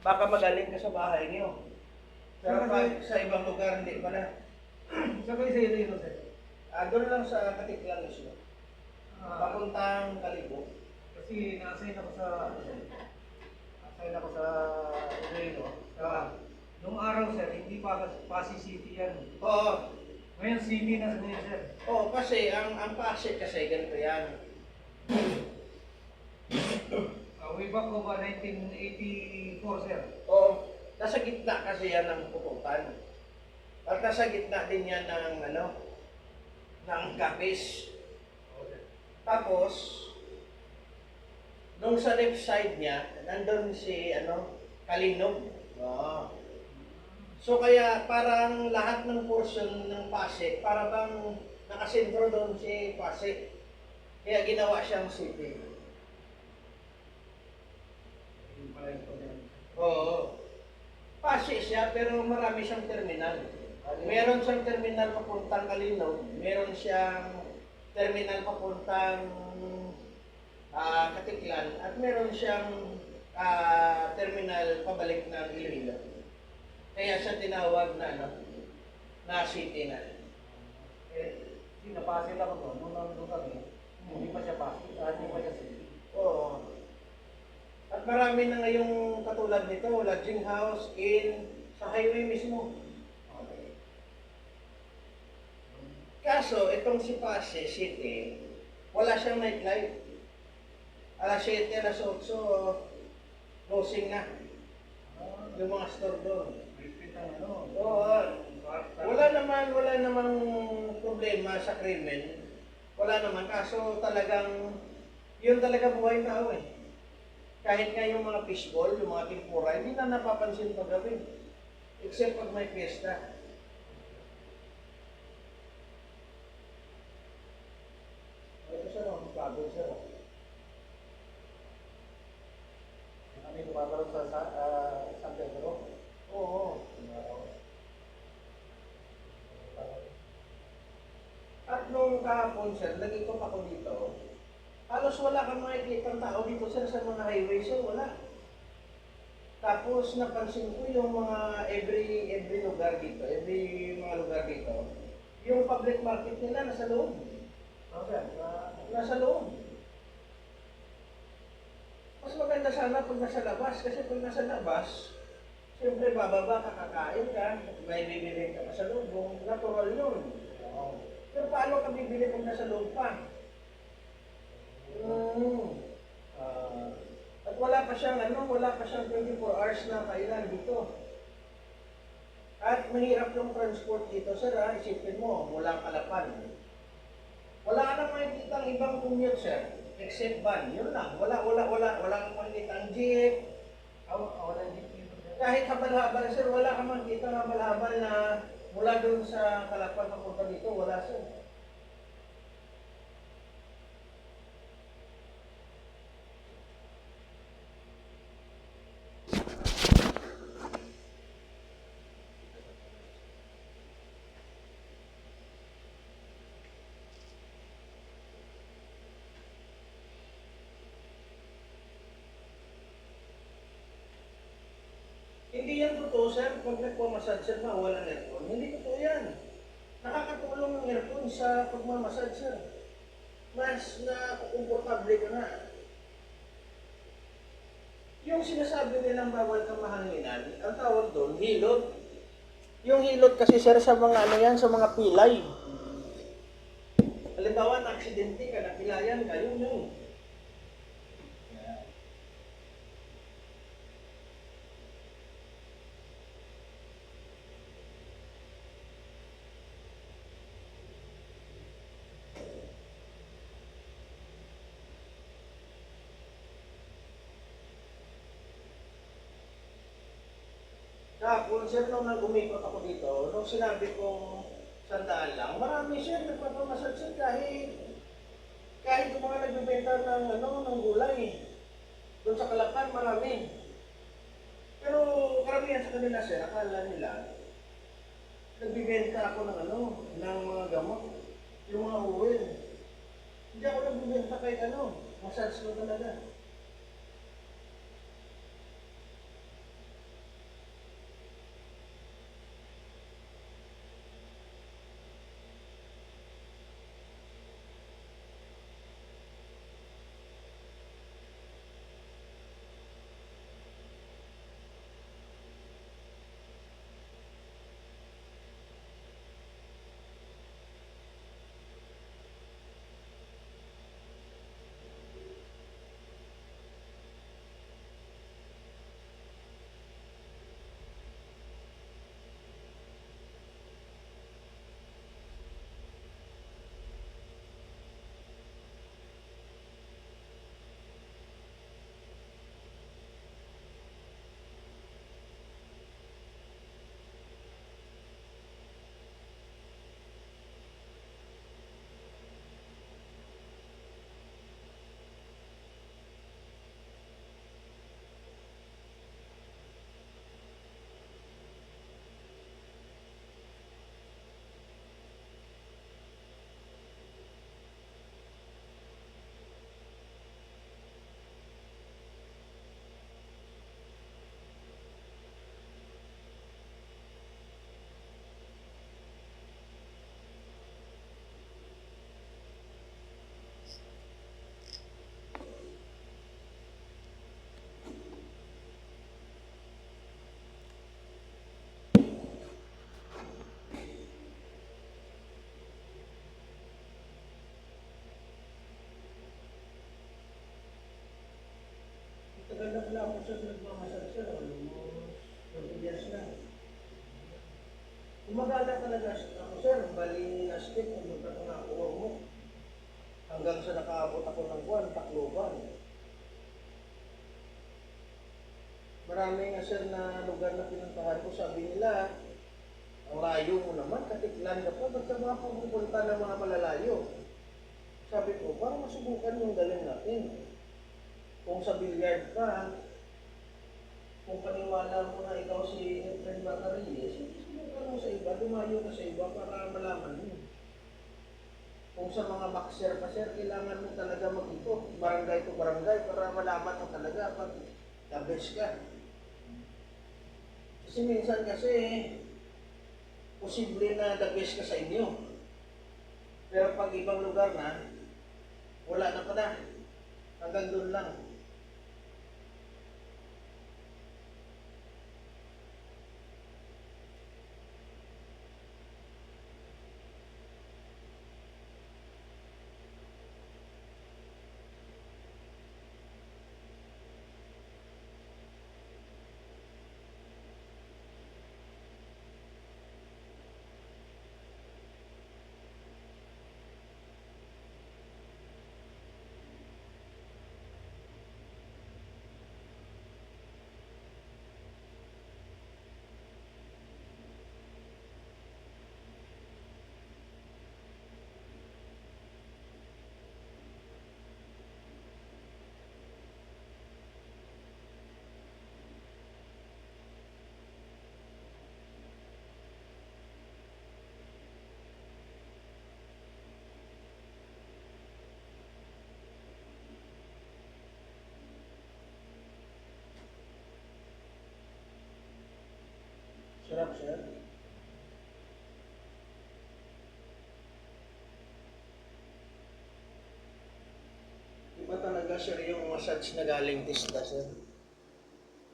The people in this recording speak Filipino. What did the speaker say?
Baka magaling ka sa bahay niyo. Pero pag sa ibang lugar, hindi pa na. Saan kayo sa Iloilo, sir? Doon lang sa Katiklan mismo. Ah, Papuntang Kalibo. kasi na-assign ako sa Iloilo. Nung araw, sir, hindi pa Pasig City yan. Oo. Ngayon, city na sa ngayon, sir. Oo, kasi ang Pasig kasi ganito yan. Way back of 1984, sir. Oo. Nasa gitna kasi yan ng putukan. At nasa gitna din yan ng Capiz. Tapos, nung sa left side niya, nandun si Kalinog. Oo. So kaya parang lahat ng portion ng Pasig, para bang nakasentro doon si Pasig. Kaya ginawa siyang city. Yung pala yung problema. Oo. Pasig siya pero marami siyang terminal. Meron siyang terminal papuntang Kalinog, meron siyang terminal papuntang Katiklan, at meron siyang terminal pabalik ng Iloilo. Kaya siya tinawag na city na. Napasil ako doon. Nung nandun kami, hindi pa siya Pasig. Hindi pa siya city. Oo. At marami na ngayong katulad nito, lodging house, inn, sa highway mismo. Okay. Kaso, itong si Pasig City, wala siyang nightlife. Alas 7, alas 8, closing na. Yung mga store doon. Oo. Wala namang problema sa krimen. Wala naman. Kaso talagang, yun talaga buhay tao eh. Kahit nga yung mga fishball, yung mga tempura, hindi na napapansin paggabi. Except pag may fiesta. Ito siya no, bago siya no. Kami gumagalaw sa San Pedro. Oo. At nung kahapon sir, nag-ikot ako dito, halos wala kang makikita tao dito sir sa mga highway sir, wala. Tapos napansin ko yung mga every lugar dito, every mga lugar dito, yung public market nila nasa loob. Okay. Nasa loob. Mas maganda sana pag nasa labas, kasi pag nasa labas, siyempre bababa ka, kakain ka, may bibili ka sa loob, natural yun. Pero paano ka bibili kung nasa loob pa? At wala pa siyang 24 hours na kailan dito. At mahirap yung transport dito, sir isipin mo, mula Calapan. Wala ka nang makikita ang ibang commute, sir, except van, yun lang. Wala kang makikita ang jeep. Wala jeep dito, sir. Kahit habal-habal, sir, wala kang makikita ang habal-habal na mula doon sa Calapan papunta dito, wala, sir. Hindi yan totoo, sir. Pag nagpamassage, sir, mawala ng aircon. Hindi totoo yan. Nakakatulong ang aircon sa pagmamassage, sir. Mas komportable ka na. Yung sinasabi nilang bawal kang mahanginan, ang tawag doon, hilot. Yung hilot kasi, sir, sa mga sa mga pilay. Halimbawa, na-aksidente ka, napilayan ka, yun. Kahapon, sir, nung nag-umikot ako dito, nung sinabi kong sandaan lang, marami sir, nagpapamasad sir, kahit yung mga nagbibenta ng gulay. Doon sa Kalapan, marami. Pero karamihan sa kanila, sir, akala nila, nagbibenta ako ng mga gamot, yung mga oil. Hindi ako nagbibenta kahit massage ko talaga. wala po siya nagmamasal siya. 20 years na. Gumagala talaga ako, sir. Bali na stick, pumunta ko na ako mo. Hanggang sa nakaabot ako ng buwan, Tacloban. Marami nga sir na lugar na pinuntahan ko, sabi nila, ang layo mo naman, katiklan ka pa, ba't ka mga pupunta ng mga malalayo? Sabi ko, parang masubukan yung galing natin. Kung sa billiard ka, kung paniwala mo na ikaw si Efren Bacarillas, subukan mo sa iba, dumayo ka sa iba para malaman mo. Kung sa mga boxer pa sir, kailangan mo talaga mag-ikot, barangay to barangay, para malaman mo talaga pag the best ka. Kasi minsan kasi, posible na the best ka sa inyo. Pero pag ibang lugar na, wala na pala. Hanggang doon lang. Sarap sir. Iba talaga sir yung massage na galing tista sir.